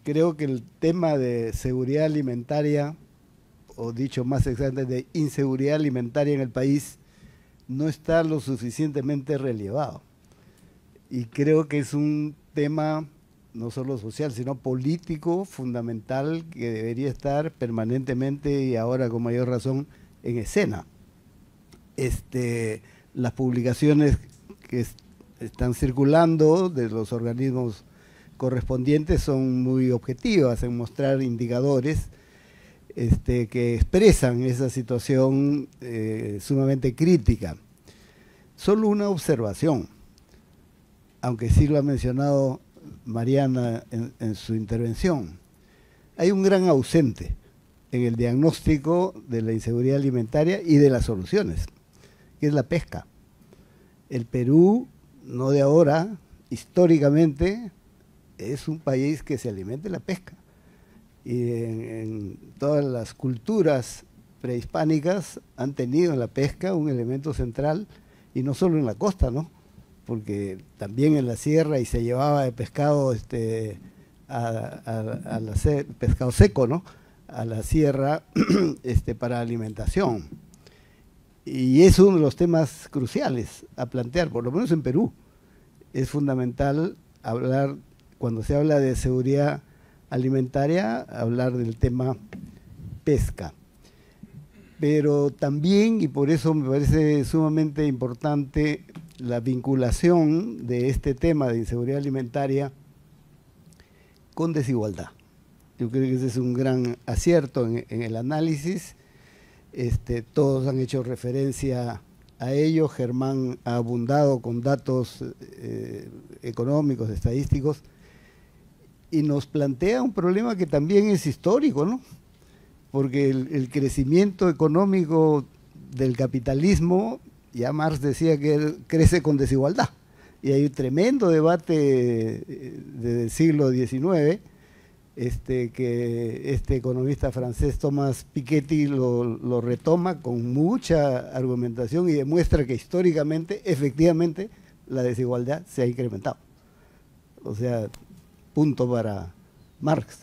creo que el tema de seguridad alimentaria, o dicho más exactamente, de inseguridad alimentaria en el país, no está lo suficientemente relevado. Y creo que es un tema no solo social, sino político, fundamental, que debería estar permanentemente y ahora con mayor razón en escena. Las publicaciones que están circulando de los organismos correspondientes son muy objetivas en mostrar indicadores que expresan esa situación sumamente crítica. Solo una observación, aunque sí lo ha mencionado Mariana en su intervención. Hay un gran ausente en el diagnóstico de la inseguridad alimentaria y de las soluciones, que es la pesca. El Perú, no de ahora, históricamente, es un país que se alimenta de la pesca. Y en todas las culturas prehispánicas han tenido en la pesca un elemento central, y no solo en la costa, ¿no? Porque también en la sierra y se llevaba de pescado, pescado seco, ¿no? A la sierra para alimentación. Y es uno de los temas cruciales a plantear, por lo menos en Perú. Es fundamental hablar, cuando se habla de seguridad alimentaria, hablar del tema pesca. Pero también, y por eso me parece sumamente importante la vinculación de este tema de inseguridad alimentaria con desigualdad. Yo creo que ese es un gran acierto en el análisis. Todos han hecho referencia a ello. Germán ha abundado con datos económicos, estadísticos, y nos plantea un problema que también es histórico, ¿no? Porque el crecimiento económico del capitalismo, ya Marx decía que él crece con desigualdad, y hay un tremendo debate desde el siglo XIX, que este economista francés Thomas Piketty lo retoma con mucha argumentación y demuestra que históricamente, efectivamente, la desigualdad se ha incrementado. O sea, punto para Marx.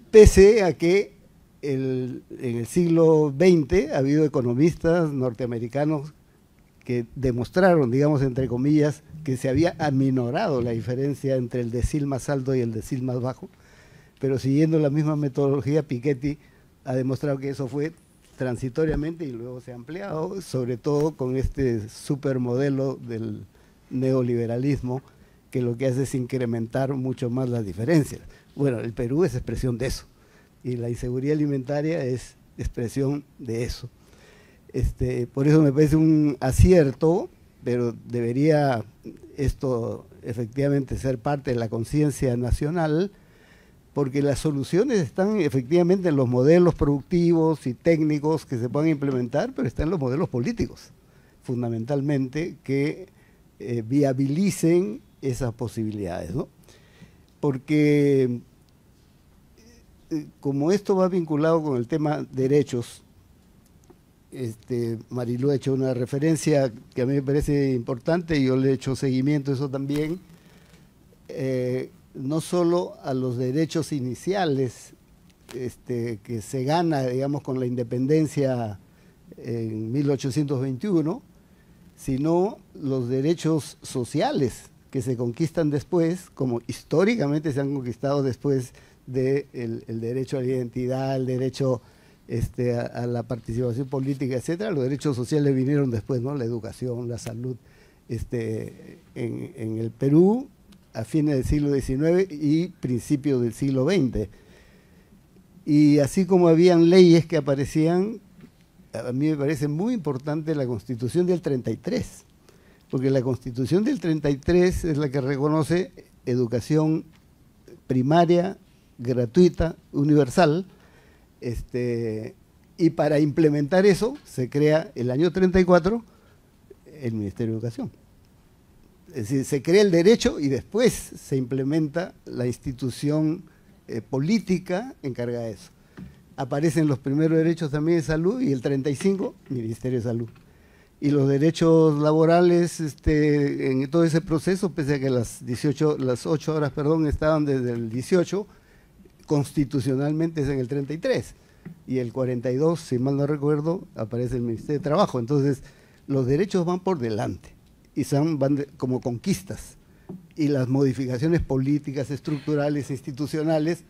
Pese a que en el siglo XX ha habido economistas norteamericanos que demostraron, digamos entre comillas, que se había aminorado la diferencia entre el decil más alto y el decil más bajo, pero siguiendo la misma metodología, Piketty ha demostrado que eso fue transitoriamente y luego se ha ampliado, sobre todo con este supermodelo del neoliberalismo, que lo que hace es incrementar mucho más las diferencias. Bueno, el Perú es expresión de eso, y la inseguridad alimentaria es expresión de eso. Por eso me parece un acierto, pero debería esto efectivamente ser parte de la conciencia nacional, porque las soluciones están efectivamente en los modelos productivos y técnicos que se puedan implementar, pero están en los modelos políticos, fundamentalmente, que viabilicen esas posibilidades, ¿no? Porque como esto va vinculado con el tema derechos, Marilú ha hecho una referencia que a mí me parece importante y yo le he hecho seguimiento a eso también, no solo a los derechos iniciales que se gana, digamos, con la independencia en 1821, sino los derechos sociales que se conquistan después, como históricamente se han conquistado después del derecho a la identidad, el derecho a la participación política, etcétera. Los derechos sociales vinieron después, ¿no? La educación, la salud, en el Perú a fines del siglo XIX y principios del siglo XX. Y así como habían leyes que aparecían, a mí me parece muy importante la Constitución del 33, porque la Constitución del 33 es la que reconoce educación primaria, gratuita, universal, y para implementar eso se crea el año 34 el Ministerio de Educación. Es decir, se crea el derecho y después se implementa la institución política encargada de eso. Aparecen los primeros derechos también de salud y el 35, Ministerio de Salud. Y los derechos laborales, en todo ese proceso, pese a que las 8 horas, perdón, estaban desde el 18, constitucionalmente es en el 33, y el 42, si mal no recuerdo, aparece el Ministerio de Trabajo. Entonces, los derechos van por delante, y van como conquistas, y las modificaciones políticas, estructurales, institucionales,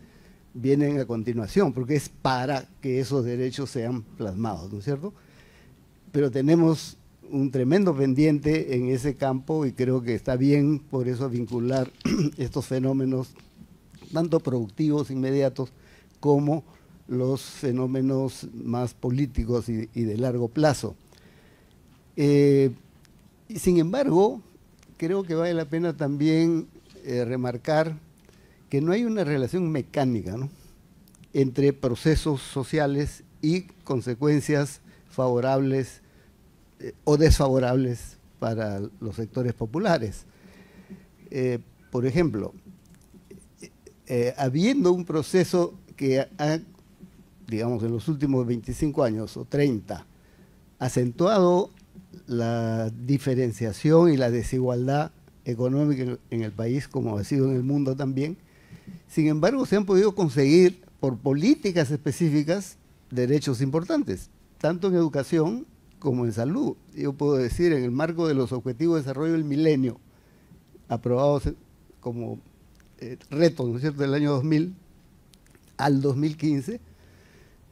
vienen a continuación, porque es para que esos derechos sean plasmados, ¿no es cierto? Pero tenemos un tremendo pendiente en ese campo, y creo que está bien por eso vincular estos fenómenos, tanto productivos inmediatos como los fenómenos más políticos y de largo plazo. Sin embargo, creo que vale la pena también remarcar que no hay una relación mecánica, ¿no?, entre procesos sociales y consecuencias favorables o desfavorables para los sectores populares. Por ejemplo, habiendo un proceso que ha, digamos, en los últimos 25 años o 30, acentuado la diferenciación y la desigualdad económica en el país, como ha sido en el mundo también, sin embargo se han podido conseguir por políticas específicas derechos importantes, tanto en educación como en salud. Yo puedo decir, en el marco de los Objetivos de Desarrollo del Milenio, aprobados como reto, ¿no es cierto?, del año 2000 al 2015,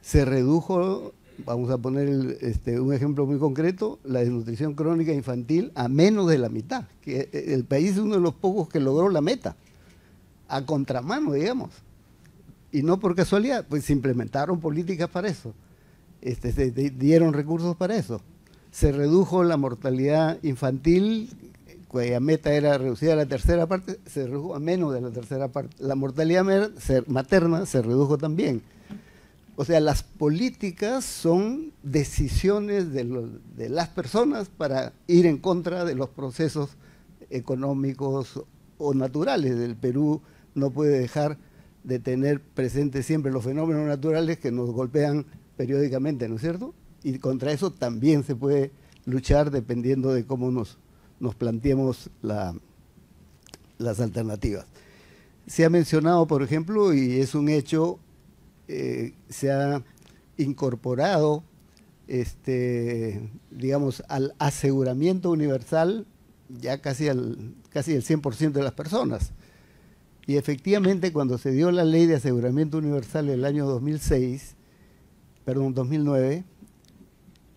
se redujo, vamos a poner un ejemplo muy concreto, la desnutrición crónica infantil a menos de la mitad, que el país es uno de los pocos que logró la meta, a contramano, digamos, y no por casualidad, pues se implementaron políticas para eso, se dieron recursos para eso. Se redujo la mortalidad infantil, cuya meta era reducir a la tercera parte, se redujo a menos de la tercera parte. La mortalidad materna se redujo también. O sea, las políticas son decisiones de las personas para ir en contra de los procesos económicos o naturales. El Perú no puede dejar de tener presente siempre los fenómenos naturales que nos golpean periódicamente, ¿no es cierto? Y contra eso también se puede luchar dependiendo de cómo nos planteemos las alternativas. Se ha mencionado, por ejemplo, y es un hecho, se ha incorporado, digamos, al aseguramiento universal ya casi el 100% de las personas. Y efectivamente, cuando se dio la ley de aseguramiento universal en el año 2009,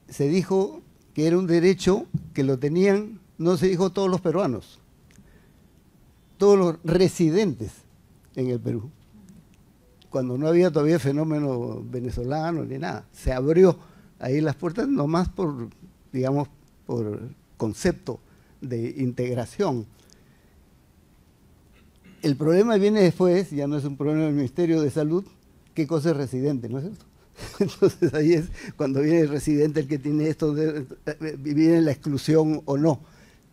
se dijo que era un derecho que lo tenían, no se dijo todos los peruanos, todos los residentes en el Perú, cuando no había todavía fenómeno venezolano ni nada. Se abrió ahí las puertas nomás por, digamos, por concepto de integración. El problema viene después, ya no es un problema del Ministerio de Salud, qué cosa es residente, ¿no es cierto? Entonces ahí es cuando viene el residente el que tiene esto, viene la exclusión o no.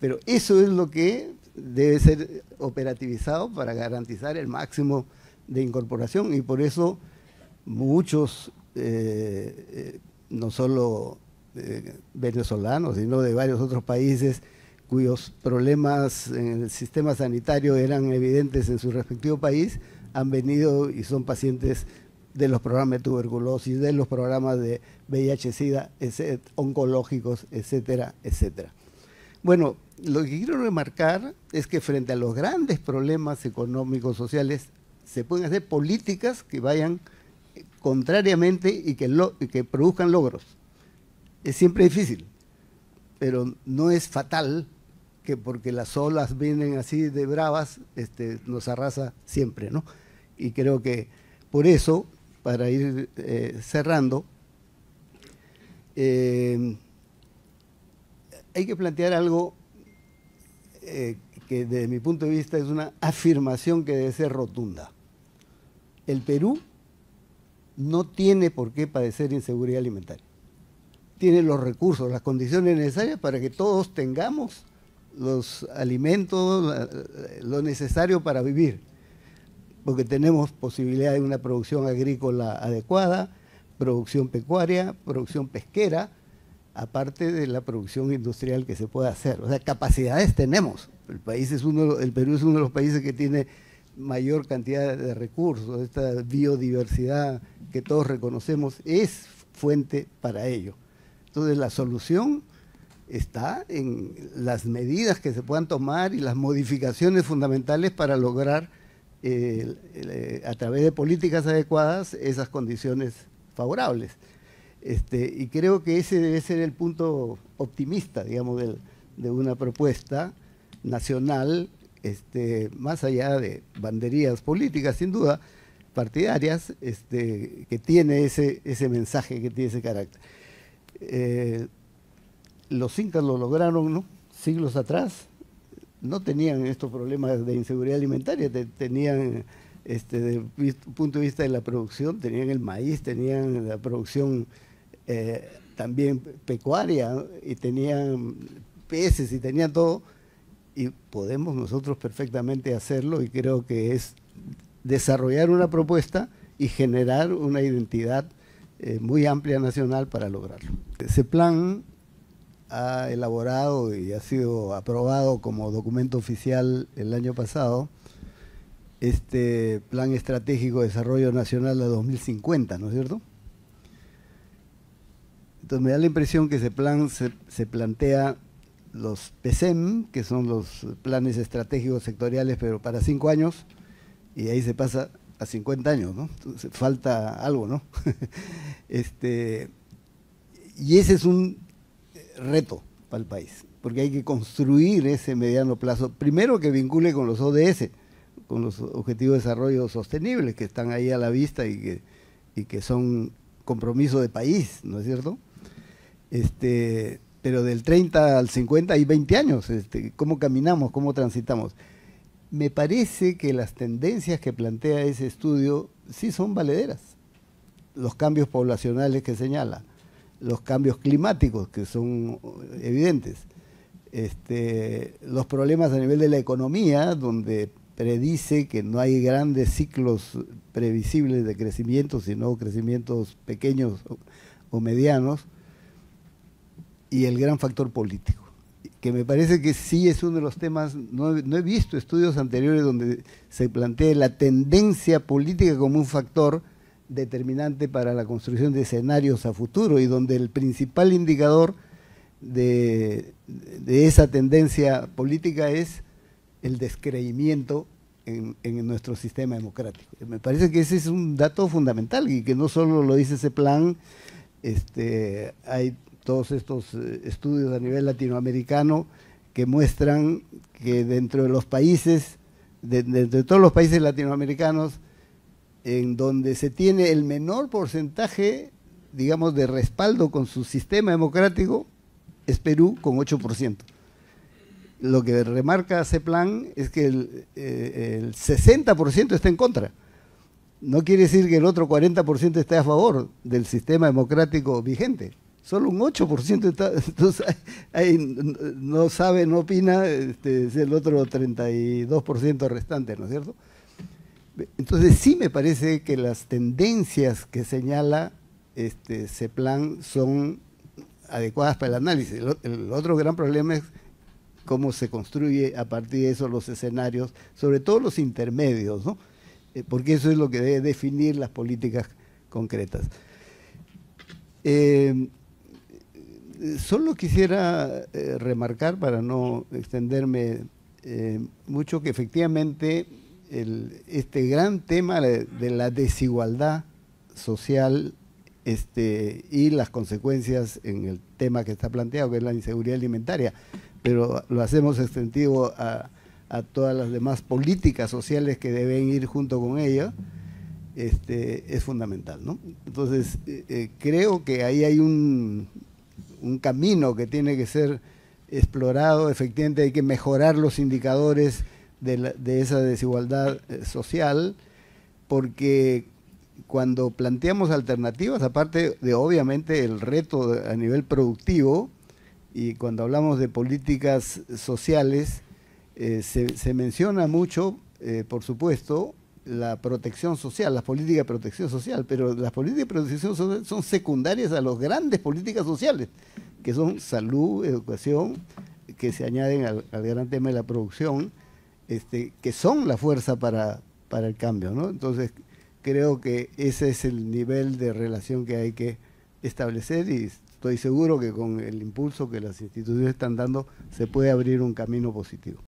Pero eso es lo que debe ser operativizado para garantizar el máximo de incorporación, y por eso muchos, no solo venezolanos, sino de varios otros países cuyos problemas en el sistema sanitario eran evidentes en su respectivo país, han venido y son pacientes de los programas de tuberculosis, de los programas de VIH-Sida, oncológicos, etcétera, etcétera. Bueno, lo que quiero remarcar es que frente a los grandes problemas económicos, sociales, se pueden hacer políticas que vayan contrariamente y que produzcan logros. Es siempre difícil, pero no es fatal que porque las olas vienen así de bravas, nos arrasa siempre, ¿no? Y creo que por eso, para ir cerrando, hay que plantear algo que desde mi punto de vista es una afirmación que debe ser rotunda. El Perú no tiene por qué padecer inseguridad alimentaria. Tiene los recursos, las condiciones necesarias para que todos tengamos los alimentos, lo necesario para vivir, porque tenemos posibilidad de una producción agrícola adecuada, producción pecuaria, producción pesquera, aparte de la producción industrial que se puede hacer. O sea, capacidades tenemos. El Perú es uno de los países que tiene mayor cantidad de recursos. Esta biodiversidad que todos reconocemos es fuente para ello. Entonces, la solución está en las medidas que se puedan tomar y las modificaciones fundamentales para lograr, a través de políticas adecuadas, esas condiciones favorables. Y creo que ese debe ser el punto optimista, digamos, de una propuesta nacional, más allá de banderías políticas, sin duda, partidarias, que tiene ese mensaje, que tiene ese carácter. Los incas lo lograron, ¿no? Siglos atrás, no tenían estos problemas de inseguridad alimentaria, tenían, desde el punto de vista de la producción, tenían el maíz, tenían la producción también pecuaria, y tenían peces, y tenían todo, y podemos nosotros perfectamente hacerlo, y creo que es desarrollar una propuesta y generar una identidad muy amplia nacional para lograrlo. Ese plan ha elaborado y ha sido aprobado como documento oficial el año pasado, Plan Estratégico de Desarrollo Nacional de 2050, ¿no es cierto? Entonces me da la impresión que ese plan se plantea los PESEM, que son los planes estratégicos sectoriales, pero para 5 años, y ahí se pasa a 50 años, ¿no? Entonces, falta algo, ¿no? Y ese es un reto para el país, porque hay que construir ese mediano plazo, primero que vincule con los ODS, con los Objetivos de Desarrollo Sostenible, que están ahí a la vista y que son compromiso de país, ¿no es cierto? Pero del 30 al 50 hay 20 años, ¿cómo caminamos, cómo transitamos? Me parece que las tendencias que plantea ese estudio sí son valederas. Los cambios poblacionales que señala, los cambios climáticos que son evidentes, los problemas a nivel de la economía, donde predice que no hay grandes ciclos previsibles de crecimiento, sino crecimientos pequeños o medianos, y el gran factor político, que me parece que sí es uno de los temas. No he visto estudios anteriores donde se plantee la tendencia política como un factor determinante para la construcción de escenarios a futuro, y donde el principal indicador de esa tendencia política es el descreimiento en nuestro sistema democrático. Me parece que ese es un dato fundamental, y que no solo lo dice ese plan, hay todos estos estudios a nivel latinoamericano que muestran que dentro de los países, de todos los países latinoamericanos, en donde se tiene el menor porcentaje, digamos, de respaldo con su sistema democrático, es Perú, con 8%. Lo que remarca ese plan es que el 60% está en contra. No quiere decir que el otro 40% esté a favor del sistema democrático vigente. Solo un 8% está, entonces no sabe, no opina, es el otro 32% restante, ¿no es cierto? Entonces sí me parece que las tendencias que señala ese plan son adecuadas para el análisis. El otro gran problema es cómo se construye a partir de eso los escenarios, sobre todo los intermedios, ¿no? Porque eso es lo que debe definir las políticas concretas. Solo quisiera remarcar, para no extenderme mucho, que efectivamente este gran tema de la desigualdad social y las consecuencias en el tema que está planteado, que es la inseguridad alimentaria, pero lo hacemos extensivo a todas las demás políticas sociales que deben ir junto con ella, es fundamental, ¿no? Entonces, creo que ahí hay un camino que tiene que ser explorado. Efectivamente hay que mejorar los indicadores de esa desigualdad social, porque cuando planteamos alternativas, aparte de obviamente el reto a nivel productivo, y cuando hablamos de políticas sociales, se menciona mucho, por supuesto, la protección social, las políticas de protección social, pero las políticas de protección social son secundarias a las grandes políticas sociales. que son salud, educación, que se añaden al gran tema de la producción, que son la fuerza para el cambio, ¿no? Entonces, creo que ese es el nivel de relación que hay que establecer y estoy seguro que con el impulso que las instituciones están dando se puede abrir un camino positivo.